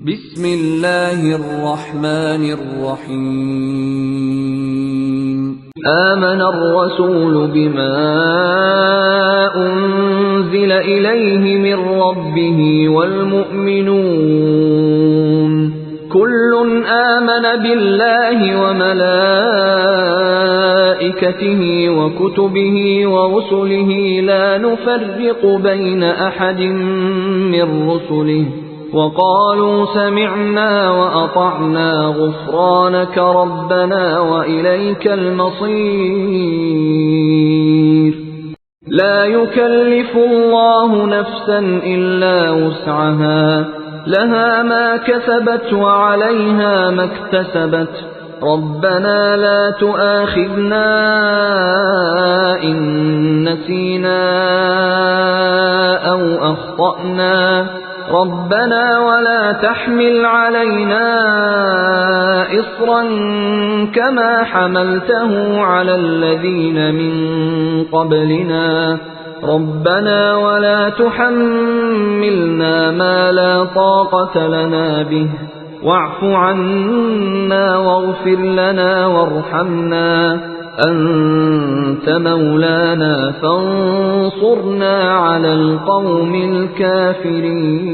بسم الله الرحمن الرحيم آمن الرسول بما أنزل إليه من ربه والمؤمنون كل آمن بالله وملائكته وكتبه ورسله لا نفرق بين أحد من رسله وقالوا سمعنا وأطعنا غفرانك ربنا وإليك المصير لا يكلف الله نفسا إلا وسعها لها ما كسبت وعليها ما اكتسبت ربنا لا تؤاخذنا إن نسينا أو أخطأنا ربنا ولا تحمل علينا إصرا كما حملته على الذين من قبلنا ربنا ولا تحملنا ما لا طاقة لنا به واعف عنا واغفر لنا وارحمنا أنت مولانا فانصرنا على القوم الكافرين.